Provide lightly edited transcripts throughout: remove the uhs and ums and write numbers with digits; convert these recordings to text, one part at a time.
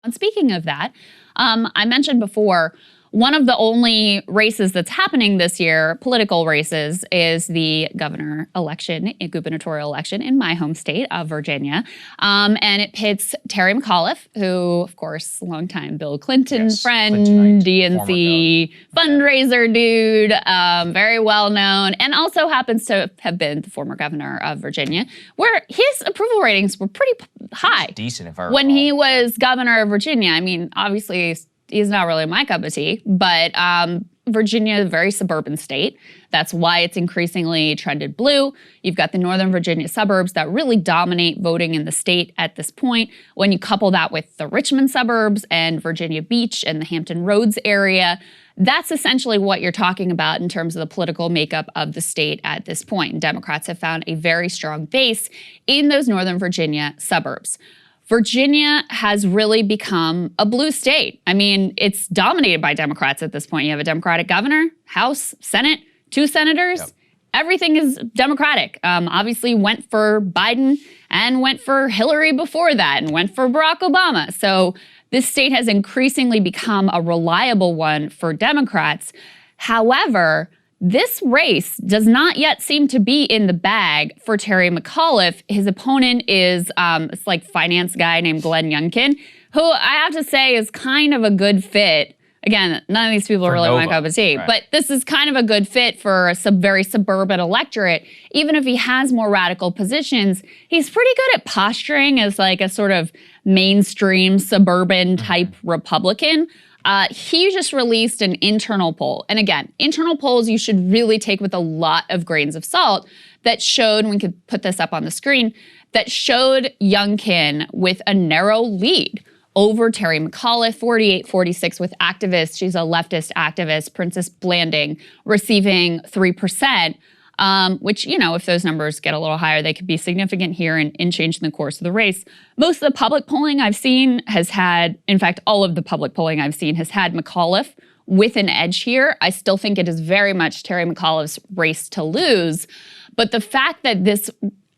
And speaking of that, I mentioned before, one of the only races that's happening this year, political races, is the governor election, gubernatorial election in my home state of Virginia. And it pits Terry McAuliffe, who, of course, longtime Bill Clinton friend, DNC fundraiser dude, very well known, and also happens to have been the former governor of Virginia, where his approval ratings were pretty high. Decent, if I recall. When he was governor of Virginia. I mean, obviously, he's not really my cup of tea, but Virginia is a very suburban state. That's why it's increasingly trended blue. You've got the Northern Virginia suburbs that really dominate voting in the state at this point. When you couple that with the Richmond suburbs and Virginia Beach and the Hampton Roads area, that's essentially what you're talking about in terms of the political makeup of the state at this point. And Democrats have found a very strong base in those Northern Virginia suburbs. Virginia has really become a blue state. I mean, it's dominated by Democrats at this point. You have a Democratic governor, House, Senate, 2 senators. Yep. Everything is Democratic. Obviously went for Biden and went for Hillary before that and went for Barack Obama. So this state has increasingly become a reliable one for Democrats. However, this race does not yet seem to be in the bag for Terry McAuliffe. His opponent is this like finance guy named Glenn Youngkin, who I have to say is kind of a good fit. Again, none of these people are really my cup of tea, but this is kind of a good fit for a very suburban electorate. Even if he has more radical positions, he's pretty good at posturing as like a sort of mainstream suburban type Republican. He just released an internal poll. And again, internal polls you should really take with a lot of grains of salt that showed, we could put this up on the screen, that showed Youngkin with a narrow lead over Terry McAuliffe, 48-46 with activists. She's a leftist activist, Princess Blanding, receiving 3%. Which, you know, if those numbers get a little higher, they could be significant here and change in the course of the race. Most of the public polling I've seen has had, in fact, all of the public polling I've seen has had McAuliffe with an edge here. I still think it is very much Terry McAuliffe's race to lose. But the fact that this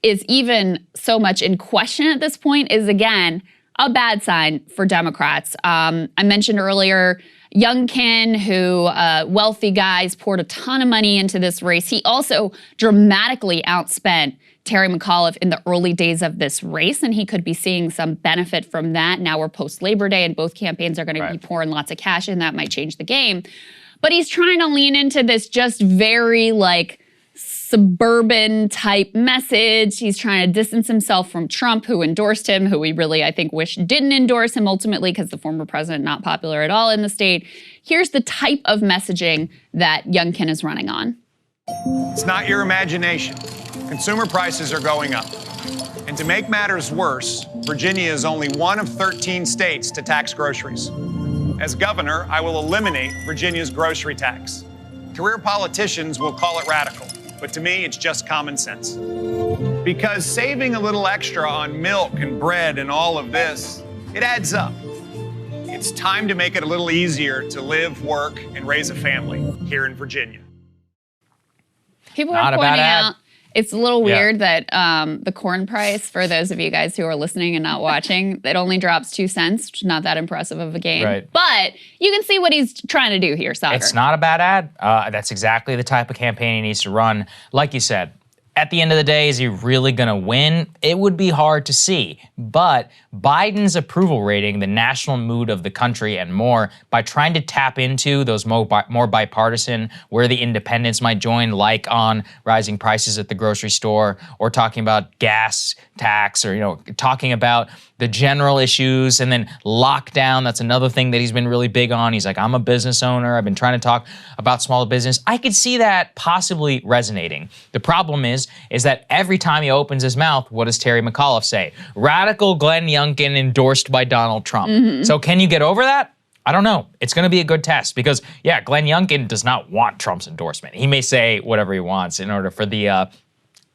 is even so much in question at this point is, again, a bad sign for Democrats. I mentioned earlier, Youngkin, who wealthy guys poured a ton of money into this race. He also dramatically outspent Terry McAuliffe in the early days of this race, and he could be seeing some benefit from that. Now we're post-Labor Day, and both campaigns are going to be pouring lots of cash in. That might change the game. But he's trying to lean into this just very, like, suburban type message. He's trying to distance himself from Trump, who endorsed him, who we really, I think, wish didn't endorse him ultimately because the former president not popular at all in the state. Here's the type of messaging that Youngkin is running on. It's not your imagination. Consumer prices are going up. And to make matters worse, Virginia is only one of 13 states to tax groceries. As governor, I will eliminate Virginia's grocery tax. Career politicians will call it radical. But to me, it's just common sense. Because saving a little extra on milk and bread and all of this, it adds up. It's time to make it a little easier to live, work, and raise a family here in Virginia. People are pointing out it's a little weird that the corn price, for those of you guys who are listening and not watching, it only drops 2 cents, which is not that impressive of a gain. Right. But you can see what he's trying to do here, Saagar. It's not a bad ad. That's exactly the type of campaign he needs to run. Like you said, at the end of the day, is he really going to win? It would be hard to see. But Biden's approval rating, the national mood of the country, and more, by trying to tap into those more bipartisan, where the independents might join, like on rising prices at the grocery store, or talking about gas tax, or, you know, talking about the general issues, and then lockdown. That's another thing that he's been really big on. He's like, I'm a business owner. I've been trying to talk about small business. I could see that possibly resonating. The problem is that every time he opens his mouth, what does Terry McAuliffe say? Radical Glenn Youngkin endorsed by Donald Trump. So can you get over that? I don't know. It's going to be a good test because, yeah, Glenn Youngkin does not want Trump's endorsement. He may say whatever he wants in order for the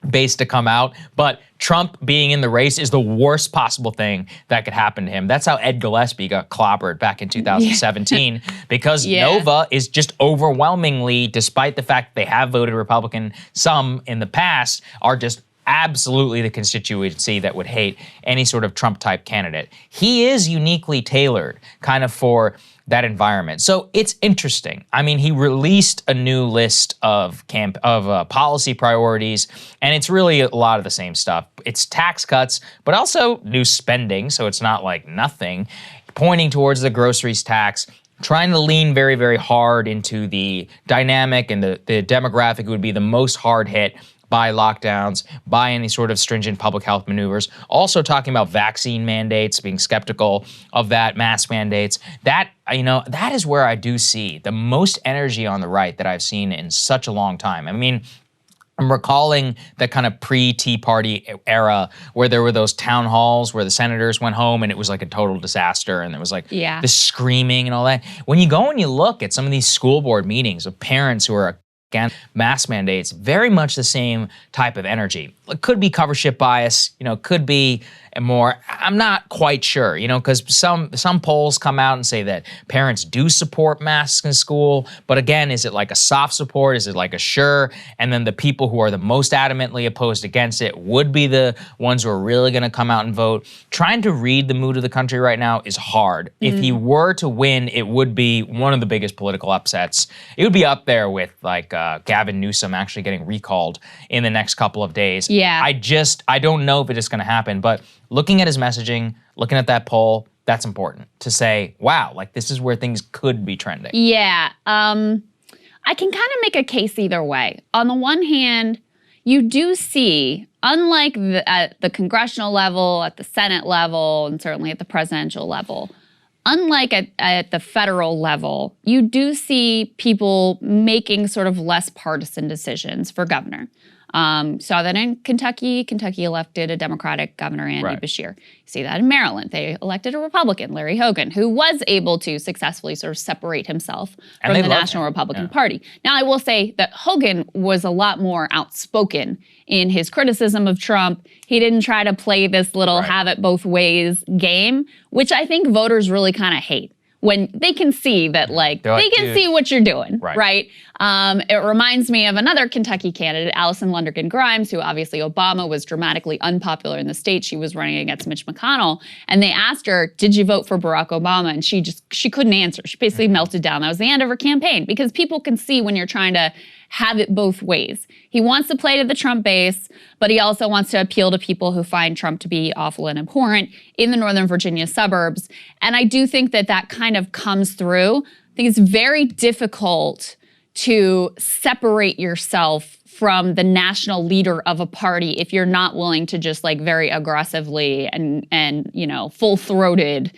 base to come out, but Trump being in the race is the worst possible thing that could happen to him. That's how Ed Gillespie got clobbered back in 2017 because Nova is just overwhelmingly, despite the fact they have voted Republican some in the past, are just absolutely the constituency that would hate any sort of Trump-type candidate. He is uniquely tailored kind of for that environment. So it's interesting. I mean, he released a new list of policy priorities, and it's really a lot of the same stuff. It's tax cuts, but also new spending, so it's not like nothing, pointing towards the groceries tax, trying to lean very, very hard into the dynamic and the demographic who would be the most hard hit by lockdowns, by any sort of stringent public health maneuvers. Also talking about vaccine mandates, being skeptical of that, mask mandates. That, that is where I do see the most energy on the right that I've seen in such a long time. I mean, I'm recalling the kind of pre-Tea Party era where there were those town halls where the senators went home and it was like a total disaster and there was like the screaming and all that. When you go and you look at some of these school board meetings of parents who are against mask mandates, very much the same type of energy. It could be covership bias, could be more. I'm not quite sure, because some polls come out and say that parents do support masks in school. But again, is it like a soft support? Is it like a sure? And then the people who are the most adamantly opposed against it would be the ones who are really going to come out and vote. Trying to read the mood of the country right now is hard. If he were to win, it would be one of the biggest political upsets. It would be up there with like Gavin Newsom actually getting recalled in the next couple of days. Yeah. I don't know if it is going to happen, but looking at his messaging, looking at that poll, that's important to say, wow, like this is where things could be trending. Yeah. I can kind of make a case either way. On the one hand, you do see, unlike at the congressional level, at the Senate level, and certainly at the presidential level, unlike at the federal level, you do see people making sort of less partisan decisions for governor. Saw that in Kentucky. Kentucky elected a Democratic governor, Andy Beshear. You see that in Maryland. They elected a Republican, Larry Hogan, who was able to successfully sort of separate himself from the National Republican Party. Now, I will say that Hogan was a lot more outspoken in his criticism of Trump. He didn't try to play this little have it both ways game, which I think voters really kind of hate. When they can see that, they can see what you're doing, right? It reminds me of another Kentucky candidate, Allison Lundergan Grimes, who obviously Obama was dramatically unpopular in the state. She was running against Mitch McConnell, and they asked her, "Did you vote for Barack Obama?" And she couldn't answer. She basically melted down. That was the end of her campaign because people can see when you're trying to have it both ways. He wants to play to the Trump base, but he also wants to appeal to people who find Trump to be awful and abhorrent in the Northern Virginia suburbs. And I do think that that kind of comes through. I think it's very difficult to separate yourself from the national leader of a party if you're not willing to just very aggressively and full-throated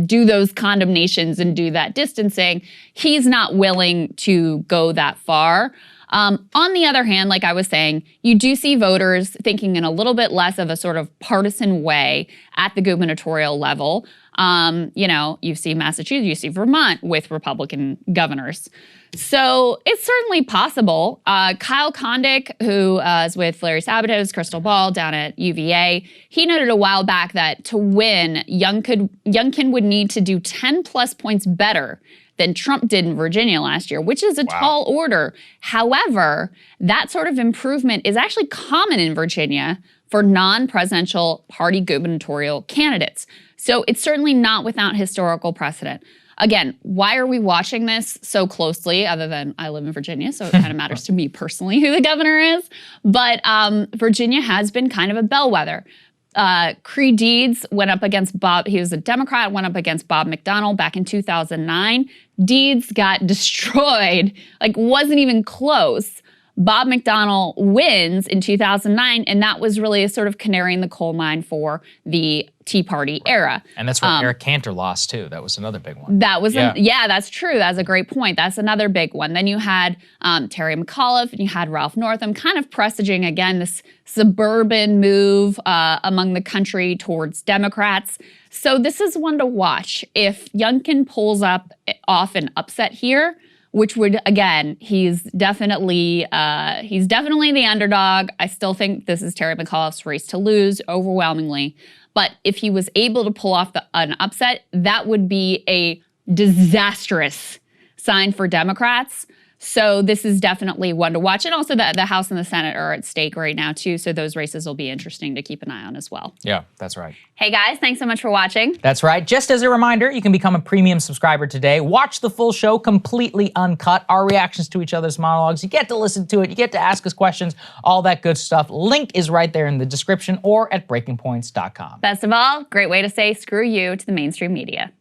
do those condemnations and do that distancing. He's not willing to go that far. On the other hand, like I was saying, you do see voters thinking in a little bit less of a sort of partisan way at the gubernatorial level. You see Massachusetts, you see Vermont with Republican governors. So it's certainly possible. Kyle Kondik, who is with Larry Sabato's Crystal Ball down at UVA, he noted a while back that to win, Youngkin would need to do 10 plus points better than Trump did in Virginia last year, which is a tall order. However, that sort of improvement is actually common in Virginia for non-presidential party gubernatorial candidates. So it's certainly not without historical precedent. Again, why are we watching this so closely, other than I live in Virginia, so it kind of matters to me personally who the governor is. But Virginia has been kind of a bellwether. Creed Deeds went up against he was a Democrat, went up against Bob McDonnell back in 2009. Deeds got destroyed, wasn't even close. Bob McDonnell wins in 2009, and that was really a sort of canary in the coal mine for the Tea Party era. And that's when Eric Cantor lost too. That was another big one. That was, that's true. That's a great point. That's another big one. Then you had Terry McAuliffe and you had Ralph Northam kind of presaging, again, this suburban move among the country towards Democrats. So this is one to watch. If Youngkin pulls off an upset here, which would, again, he's definitely the underdog. I still think this is Terry McAuliffe's race to lose overwhelmingly. But if he was able to pull off an upset, that would be a disastrous sign for Democrats. So this is definitely one to watch. And also the House and the Senate are at stake right now too. So those races will be interesting to keep an eye on as well. Yeah, that's right. Hey guys, thanks so much for watching. That's right. Just as a reminder, you can become a premium subscriber today. Watch the full show completely uncut, our reactions to each other's monologues. You get to listen to it. You get to ask us questions, all that good stuff. Link is right there in the description or at breakingpoints.com. Best of all, great way to say screw you to the mainstream media.